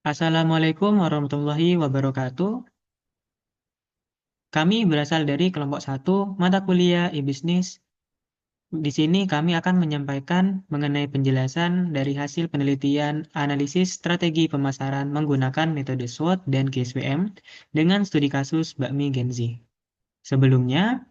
Assalamualaikum warahmatullahi wabarakatuh. Kami berasal dari kelompok satu mata kuliah e-bisnis. Di sini kami akan menyampaikan mengenai penjelasan dari hasil penelitian analisis strategi pemasaran menggunakan metode SWOT dan GSWM dengan studi kasus bakmi Genzi. Sebelumnya,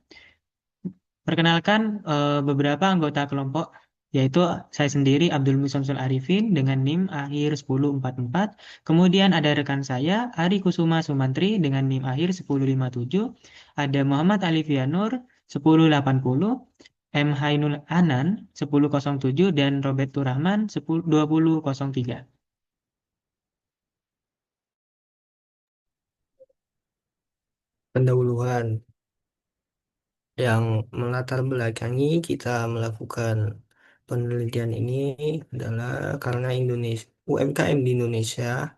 perkenalkan beberapa anggota kelompok, yaitu saya sendiri Abdul Musamsul Arifin dengan NIM akhir 1044. Kemudian ada rekan saya Ari Kusuma Sumantri dengan NIM akhir 1057. Ada Muhammad Alifianur 1080, M. Hainul Anan 1007 dan Robert Turahman 2003. Pendahuluan yang melatar belakangi kita melakukan penelitian ini adalah karena UMKM di Indonesia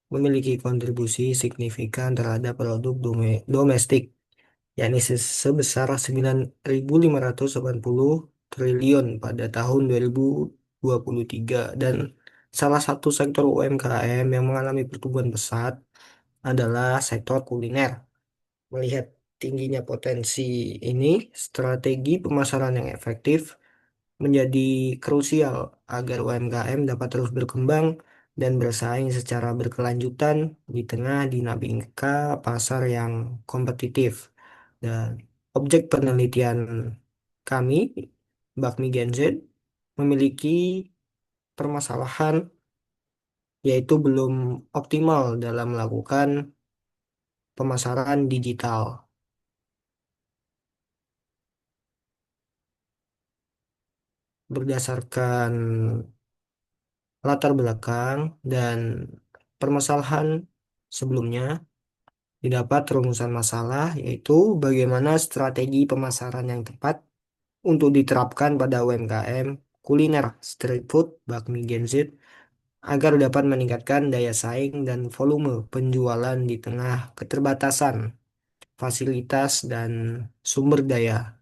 memiliki kontribusi signifikan terhadap produk domestik, yakni sebesar 9.580 triliun pada tahun 2023, dan salah satu sektor UMKM yang mengalami pertumbuhan pesat adalah sektor kuliner. Melihat tingginya potensi ini, strategi pemasaran yang efektif menjadi krusial agar UMKM dapat terus berkembang dan bersaing secara berkelanjutan di tengah dinamika pasar yang kompetitif. Dan objek penelitian kami, Bakmi Gen Z, memiliki permasalahan yaitu belum optimal dalam melakukan pemasaran digital. Berdasarkan latar belakang dan permasalahan sebelumnya, didapat rumusan masalah yaitu bagaimana strategi pemasaran yang tepat untuk diterapkan pada UMKM kuliner street food bakmi Gen Z agar dapat meningkatkan daya saing dan volume penjualan di tengah keterbatasan fasilitas dan sumber daya.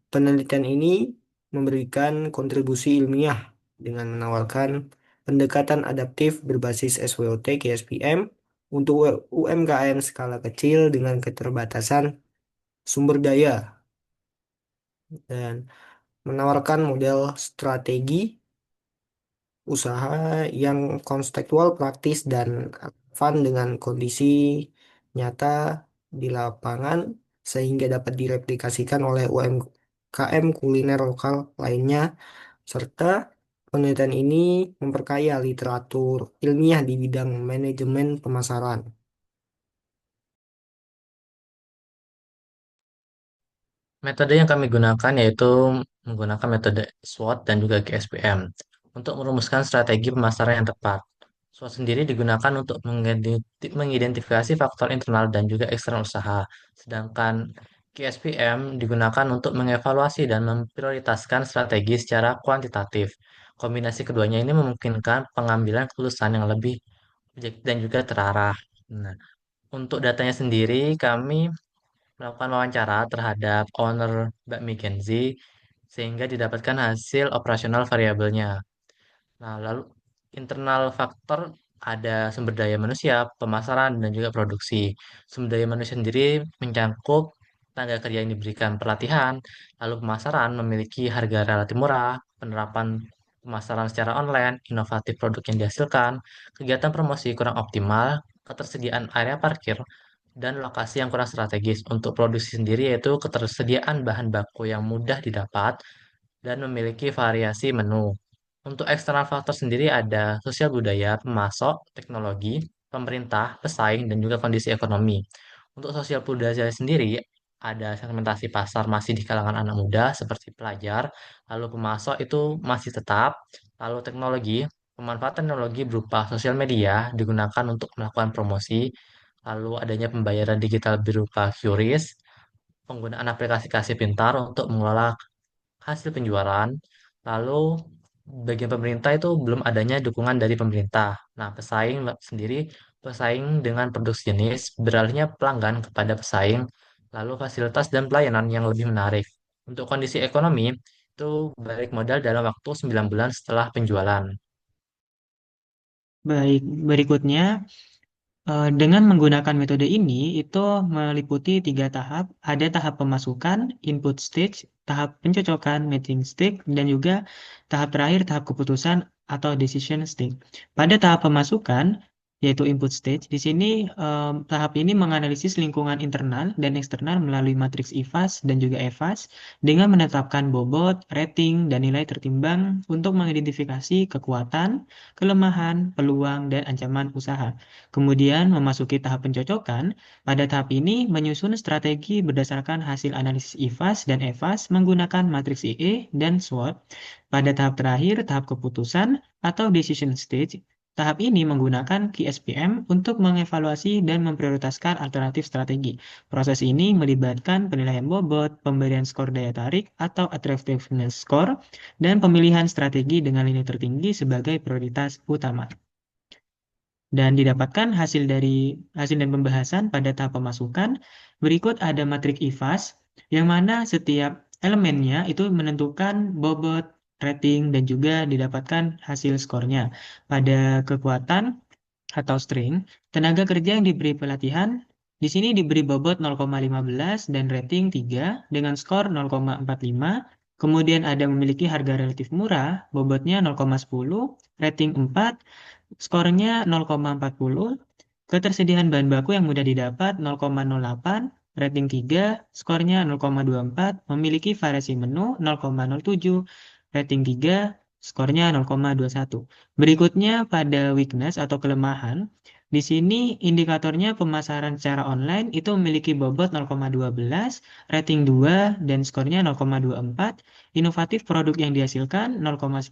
Penelitian ini memberikan kontribusi ilmiah dengan menawarkan pendekatan adaptif berbasis SWOT KSPM untuk UMKM skala kecil dengan keterbatasan sumber daya, dan menawarkan model strategi usaha yang konseptual, praktis, dan relevan dengan kondisi nyata di lapangan sehingga dapat direplikasikan oleh UMKM kuliner lokal lainnya, serta penelitian ini memperkaya literatur ilmiah di bidang manajemen pemasaran. Metode yang kami gunakan yaitu menggunakan metode SWOT dan juga GSPM untuk merumuskan strategi pemasaran yang tepat. SWOT sendiri digunakan untuk mengidentifikasi faktor internal dan juga eksternal usaha, sedangkan GSPM digunakan untuk mengevaluasi dan memprioritaskan strategi secara kuantitatif. Kombinasi keduanya ini memungkinkan pengambilan keputusan yang lebih objektif dan juga terarah. Nah, untuk datanya sendiri, kami melakukan wawancara terhadap owner bakmi Genzi sehingga didapatkan hasil operasional variabelnya. Nah, lalu internal faktor ada sumber daya manusia, pemasaran, dan juga produksi. Sumber daya manusia sendiri mencakup tenaga kerja yang diberikan pelatihan, lalu pemasaran memiliki harga relatif murah, penerapan pemasaran secara online, inovatif produk yang dihasilkan, kegiatan promosi kurang optimal, ketersediaan area parkir, dan lokasi yang kurang strategis. Untuk produksi sendiri yaitu ketersediaan bahan baku yang mudah didapat dan memiliki variasi menu. Untuk eksternal faktor sendiri ada sosial budaya, pemasok, teknologi, pemerintah, pesaing, dan juga kondisi ekonomi. Untuk sosial budaya sendiri ada segmentasi pasar masih di kalangan anak muda seperti pelajar, lalu pemasok itu masih tetap, lalu teknologi, pemanfaatan teknologi berupa sosial media digunakan untuk melakukan promosi, lalu adanya pembayaran digital berupa QRIS, penggunaan aplikasi kasih pintar untuk mengelola hasil penjualan. Lalu bagian pemerintah itu belum adanya dukungan dari pemerintah. Nah, pesaing dengan produk jenis, beralihnya pelanggan kepada pesaing, lalu fasilitas dan pelayanan yang lebih menarik. Untuk kondisi ekonomi, itu balik modal dalam waktu 9 bulan setelah penjualan. Baik, berikutnya dengan menggunakan metode ini, itu meliputi tiga tahap. Ada tahap pemasukan, input stage, tahap pencocokan, matching stage, dan juga tahap terakhir, tahap keputusan atau decision stage. Pada tahap pemasukan, yaitu input stage, di sini tahap ini menganalisis lingkungan internal dan eksternal melalui matriks IFAS dan juga EFAS dengan menetapkan bobot, rating, dan nilai tertimbang untuk mengidentifikasi kekuatan, kelemahan, peluang, dan ancaman usaha. Kemudian memasuki tahap pencocokan. Pada tahap ini menyusun strategi berdasarkan hasil analisis IFAS dan EFAS menggunakan matriks IE dan SWOT. Pada tahap terakhir, tahap keputusan atau decision stage. Tahap ini menggunakan QSPM untuk mengevaluasi dan memprioritaskan alternatif strategi. Proses ini melibatkan penilaian bobot, pemberian skor daya tarik atau attractiveness score, dan pemilihan strategi dengan nilai tertinggi sebagai prioritas utama. Dan didapatkan hasil dan pembahasan pada tahap pemasukan. Berikut ada matrik IFAS yang mana setiap elemennya itu menentukan bobot, rating, dan juga didapatkan hasil skornya. Pada kekuatan atau string, tenaga kerja yang diberi pelatihan di sini diberi bobot 0,15 dan rating 3 dengan skor 0,45. Kemudian ada memiliki harga relatif murah, bobotnya 0,10, rating 4, skornya 0,40. Ketersediaan bahan baku yang mudah didapat 0,08, rating 3, skornya 0,24, memiliki variasi menu 0,07, rating 3, skornya 0,21. Berikutnya pada weakness atau kelemahan, di sini indikatornya pemasaran secara online itu memiliki bobot 0,12, rating 2, dan skornya 0,24. Inovatif produk yang dihasilkan 0,10,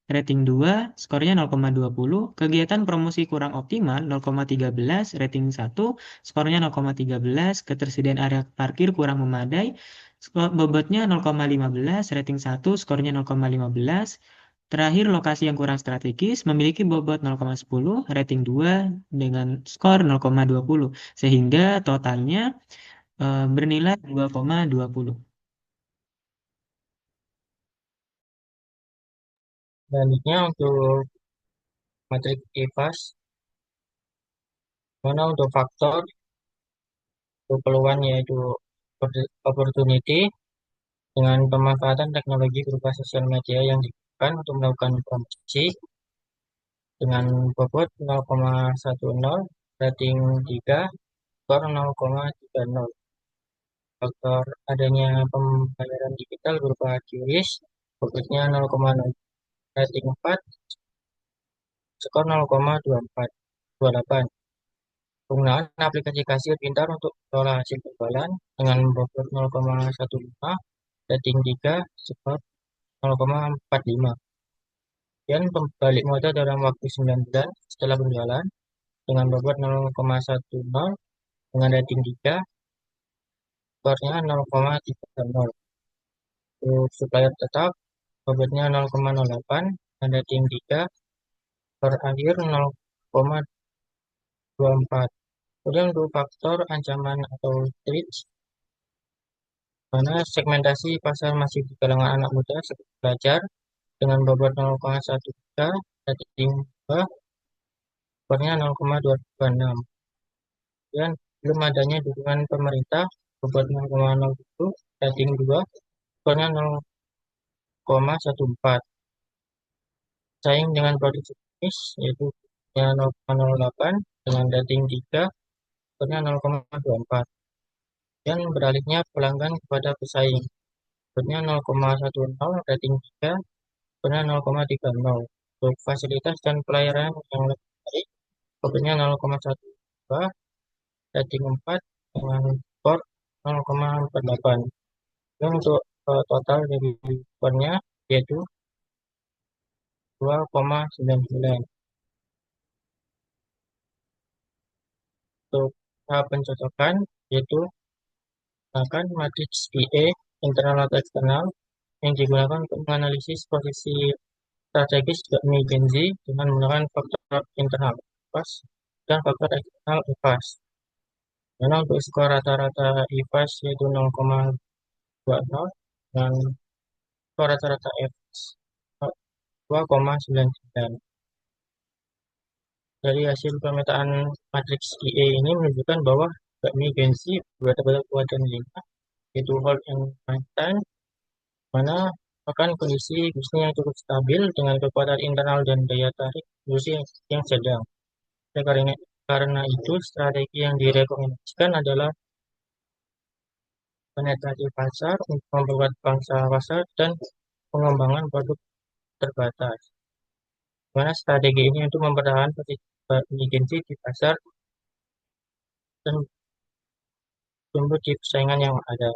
rating 2, skornya 0,20. Kegiatan promosi kurang optimal 0,13, rating 1, skornya 0,13. Ketersediaan area parkir kurang memadai, bobotnya 0,15, rating 1, skornya 0,15. Terakhir, lokasi yang kurang strategis memiliki bobot 0,10, rating 2 dengan skor 0,20, sehingga totalnya bernilai 2,20. Selanjutnya untuk matrik IFAS, mana untuk faktor untuk peluang yaitu opportunity dengan pemanfaatan teknologi berupa sosial media yang digunakan untuk melakukan promosi dengan bobot 0,10, rating 3, skor 0,30. Faktor adanya pembayaran digital berupa QRIS, bobotnya 0,0, rating 4, skor 0,24. Penggunaan aplikasi kasir pintar untuk mengelola hasil penjualan dengan bobot 0,15, rating 3, skor 0,45. Dan balik modal dalam waktu 9 bulan setelah penjualan dengan bobot 0,10 dengan rating 3, skornya 0,30. Untuk supplier tetap, bobotnya 0,08 dan rating 3, skor akhir 0,24. Kemudian untuk faktor ancaman atau threat, mana segmentasi pasar masih di kalangan anak muda seperti pelajar dengan bobot 0,13, rating 2, skornya 0,226. Dan belum adanya dukungan pemerintah bobot 0,07, rating 2, skornya 0,14. Saing dengan produk sejenis yaitu 0,08 dengan rating 3, skornya 0,24. Dan beralihnya pelanggan kepada pesaing. Skornya 0,10, rating 3, skornya 0,30. Untuk fasilitas dan pelayanan yang lebih baik, skornya 0,12, rating 4 dengan skor 0,48. Dan untuk total dari skornya yaitu 2,99. Untuk tahap pencocokan yaitu menggunakan matriks PA internal atau eksternal yang digunakan untuk menganalisis posisi strategis yakni Gen Z dengan menggunakan faktor internal IFAS dan faktor eksternal IFAS. Karena untuk skor rata-rata IFAS yaitu 0,20 dan skor rata-rata IFAS 2,99. Dari hasil pemetaan matriks IE ini menunjukkan bahwa bakmi Genzi berada pada kuadran 5, yaitu hold and maintain, mana akan kondisi bisnis yang cukup stabil dengan kekuatan internal dan daya tarik industri yang sedang. Oleh karena itu, strategi yang direkomendasikan adalah penetrasi pasar untuk memperkuat pangsa pasar dan pengembangan produk terbatas. Mana strategi ini untuk mempertahankan efisiensi di pasar dan tumbuh di persaingan yang ada.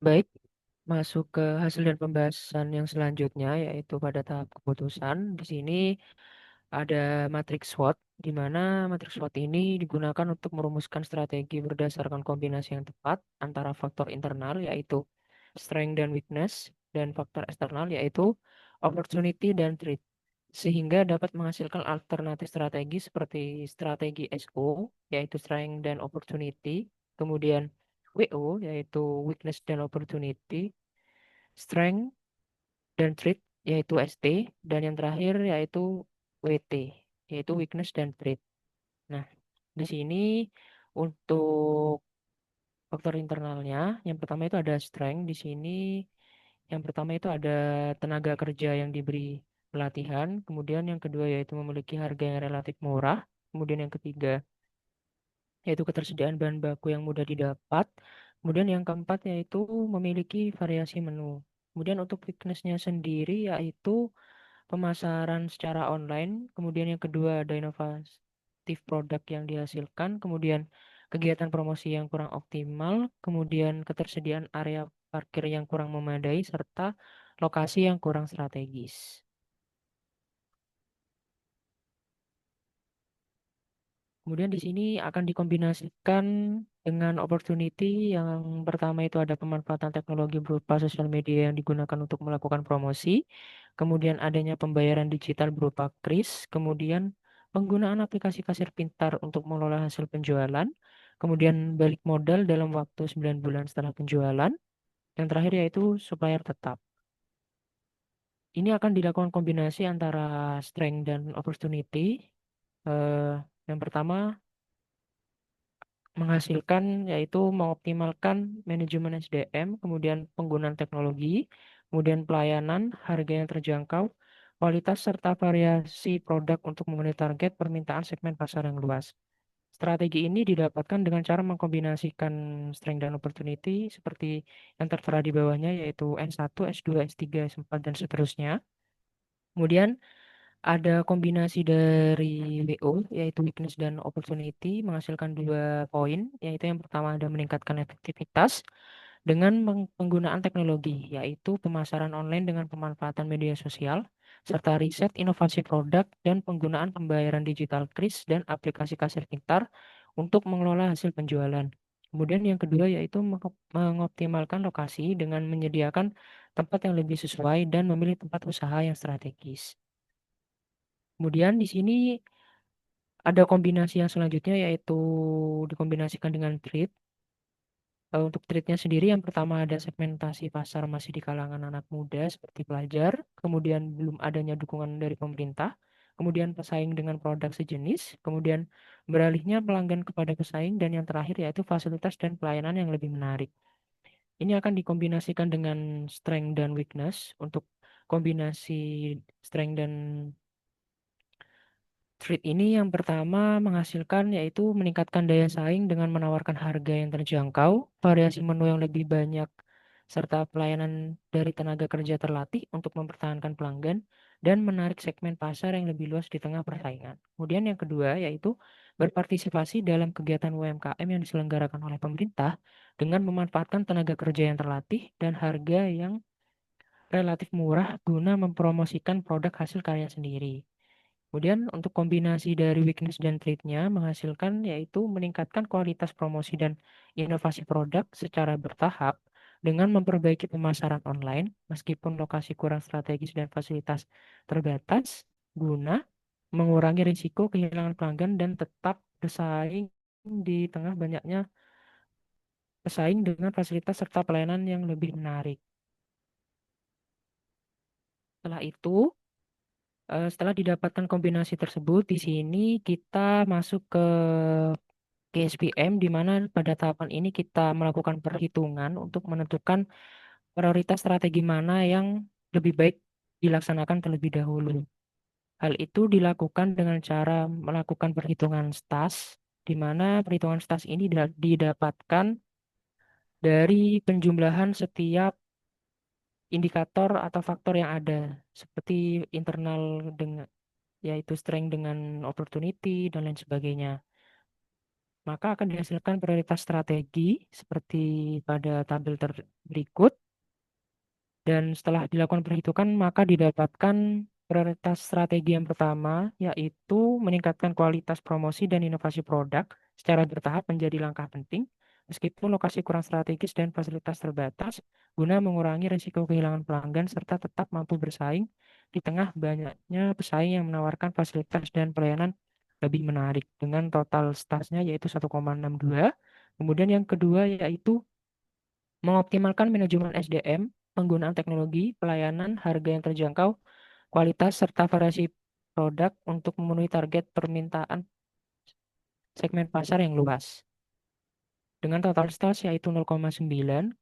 Baik, masuk ke hasil dan pembahasan yang selanjutnya yaitu pada tahap keputusan. Di sini ada matriks SWOT, di mana matriks SWOT ini digunakan untuk merumuskan strategi berdasarkan kombinasi yang tepat antara faktor internal yaitu strength dan weakness dan faktor eksternal yaitu opportunity dan threat, sehingga dapat menghasilkan alternatif strategi seperti strategi SO yaitu strength dan opportunity, kemudian WO yaitu weakness dan opportunity, strength dan threat yaitu ST, dan yang terakhir yaitu WT yaitu weakness dan threat. Nah, di sini untuk faktor internalnya, yang pertama itu ada strength. Di sini yang pertama itu ada tenaga kerja yang diberi pelatihan, kemudian yang kedua yaitu memiliki harga yang relatif murah, kemudian yang ketiga yaitu ketersediaan bahan baku yang mudah didapat, kemudian yang keempat yaitu memiliki variasi menu. Kemudian untuk weakness-nya sendiri yaitu pemasaran secara online, kemudian yang kedua ada inovatif produk yang dihasilkan, kemudian kegiatan promosi yang kurang optimal, kemudian ketersediaan area parkir yang kurang memadai, serta lokasi yang kurang strategis. Kemudian di sini akan dikombinasikan dengan opportunity. Yang pertama itu ada pemanfaatan teknologi berupa sosial media yang digunakan untuk melakukan promosi. Kemudian adanya pembayaran digital berupa kris. Kemudian penggunaan aplikasi kasir pintar untuk mengelola hasil penjualan. Kemudian balik modal dalam waktu 9 bulan setelah penjualan. Yang terakhir yaitu supplier tetap. Ini akan dilakukan kombinasi antara strength dan opportunity. Eh, yang pertama menghasilkan yaitu mengoptimalkan manajemen SDM, kemudian penggunaan teknologi, kemudian pelayanan, harga yang terjangkau, kualitas serta variasi produk untuk memenuhi target permintaan segmen pasar yang luas. Strategi ini didapatkan dengan cara mengkombinasikan strength dan opportunity seperti yang tertera di bawahnya yaitu N1, S2, S3, S4, dan seterusnya. Kemudian ada kombinasi dari WO, yaitu weakness dan opportunity, menghasilkan 2 poin, yaitu yang pertama ada meningkatkan efektivitas dengan penggunaan teknologi, yaitu pemasaran online dengan pemanfaatan media sosial, serta riset inovasi produk dan penggunaan pembayaran digital kris dan aplikasi kasir pintar untuk mengelola hasil penjualan. Kemudian yang kedua yaitu mengoptimalkan lokasi dengan menyediakan tempat yang lebih sesuai dan memilih tempat usaha yang strategis. Kemudian di sini ada kombinasi yang selanjutnya yaitu dikombinasikan dengan trade. Untuk trade-nya sendiri yang pertama ada segmentasi pasar masih di kalangan anak muda seperti pelajar, kemudian belum adanya dukungan dari pemerintah, kemudian pesaing dengan produk sejenis, kemudian beralihnya pelanggan kepada pesaing, dan yang terakhir yaitu fasilitas dan pelayanan yang lebih menarik. Ini akan dikombinasikan dengan strength dan weakness. Untuk kombinasi strength dan Treat ini yang pertama menghasilkan yaitu meningkatkan daya saing dengan menawarkan harga yang terjangkau, variasi menu yang lebih banyak, serta pelayanan dari tenaga kerja terlatih untuk mempertahankan pelanggan dan menarik segmen pasar yang lebih luas di tengah persaingan. Kemudian yang kedua yaitu berpartisipasi dalam kegiatan UMKM yang diselenggarakan oleh pemerintah dengan memanfaatkan tenaga kerja yang terlatih dan harga yang relatif murah guna mempromosikan produk hasil karya sendiri. Kemudian untuk kombinasi dari weakness dan trade-nya menghasilkan yaitu meningkatkan kualitas promosi dan inovasi produk secara bertahap dengan memperbaiki pemasaran online meskipun lokasi kurang strategis dan fasilitas terbatas guna mengurangi risiko kehilangan pelanggan dan tetap bersaing di tengah banyaknya pesaing dengan fasilitas serta pelayanan yang lebih menarik. Setelah itu, setelah didapatkan kombinasi tersebut, di sini kita masuk ke KSPM, di mana pada tahapan ini kita melakukan perhitungan untuk menentukan prioritas strategi mana yang lebih baik dilaksanakan terlebih dahulu. Hal itu dilakukan dengan cara melakukan perhitungan stas, di mana perhitungan stas ini didapatkan dari penjumlahan setiap indikator atau faktor yang ada, seperti internal dengan yaitu strength dengan opportunity dan lain sebagainya. Maka akan dihasilkan prioritas strategi seperti pada tabel berikut. Dan setelah dilakukan perhitungan, maka didapatkan prioritas strategi yang pertama, yaitu meningkatkan kualitas promosi dan inovasi produk secara bertahap menjadi langkah penting, meskipun lokasi kurang strategis dan fasilitas terbatas, guna mengurangi risiko kehilangan pelanggan serta tetap mampu bersaing di tengah banyaknya pesaing yang menawarkan fasilitas dan pelayanan lebih menarik dengan total stasnya yaitu 1,62. Kemudian yang kedua yaitu mengoptimalkan manajemen SDM, penggunaan teknologi, pelayanan, harga yang terjangkau, kualitas, serta variasi produk untuk memenuhi target permintaan segmen pasar yang luas. Dengan total stats yaitu 0,9.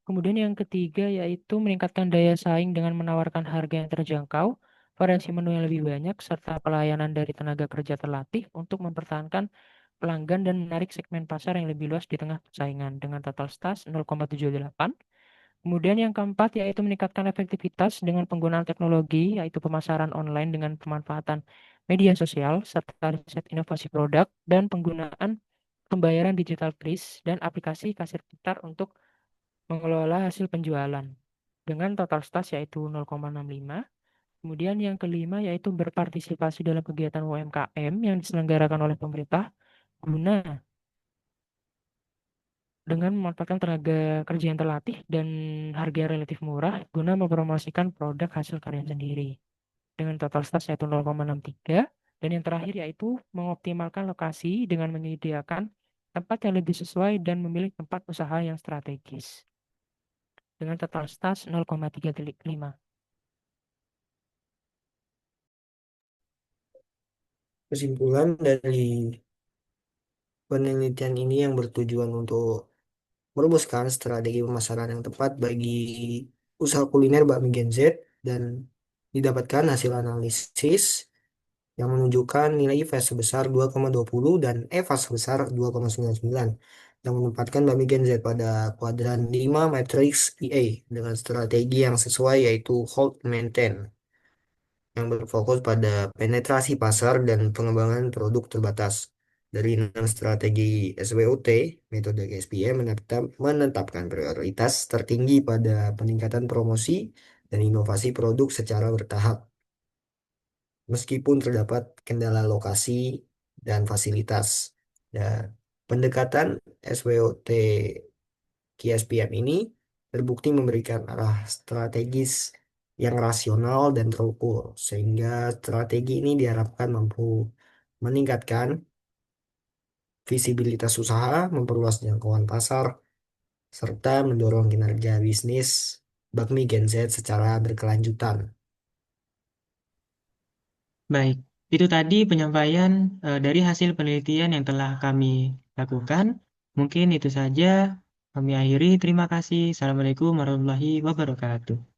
Kemudian yang ketiga yaitu meningkatkan daya saing dengan menawarkan harga yang terjangkau, variasi menu yang lebih banyak, serta pelayanan dari tenaga kerja terlatih untuk mempertahankan pelanggan dan menarik segmen pasar yang lebih luas di tengah persaingan dengan total stats 0,78. Kemudian yang keempat yaitu meningkatkan efektivitas dengan penggunaan teknologi, yaitu pemasaran online dengan pemanfaatan media sosial, serta riset inovasi produk, dan penggunaan pembayaran digital kris dan aplikasi kasir pintar untuk mengelola hasil penjualan. Dengan total stas yaitu 0,65. Kemudian yang kelima yaitu berpartisipasi dalam kegiatan UMKM yang diselenggarakan oleh pemerintah guna dengan memanfaatkan tenaga kerja yang terlatih dan harga yang relatif murah guna mempromosikan produk hasil karya sendiri. Dengan total stats yaitu 0,63. Dan yang terakhir yaitu mengoptimalkan lokasi dengan menyediakan tempat yang lebih sesuai dan memilih tempat usaha yang strategis. Dengan total stats 0,35. Kesimpulan dari penelitian ini yang bertujuan untuk merumuskan strategi pemasaran yang tepat bagi usaha kuliner bakmi Gen Z dan didapatkan hasil analisis yang menunjukkan nilai IFA sebesar 2,20 dan EVA sebesar 2,99 yang menempatkan bakmi Gen Z pada kuadran 5 matriks EA dengan strategi yang sesuai yaitu hold and maintain yang berfokus pada penetrasi pasar dan pengembangan produk terbatas. Dari 6 strategi SWOT, metode KSPM menetapkan prioritas tertinggi pada peningkatan promosi dan inovasi produk secara bertahap. Meskipun terdapat kendala lokasi dan fasilitas. Dan pendekatan SWOT KSPM ini terbukti memberikan arah strategis yang rasional dan terukur, sehingga strategi ini diharapkan mampu meningkatkan visibilitas usaha, memperluas jangkauan pasar, serta mendorong kinerja bisnis bakmi Gen Z secara berkelanjutan. Baik, itu tadi penyampaian dari hasil penelitian yang telah kami lakukan. Mungkin itu saja kami akhiri. Terima kasih. Assalamualaikum warahmatullahi wabarakatuh.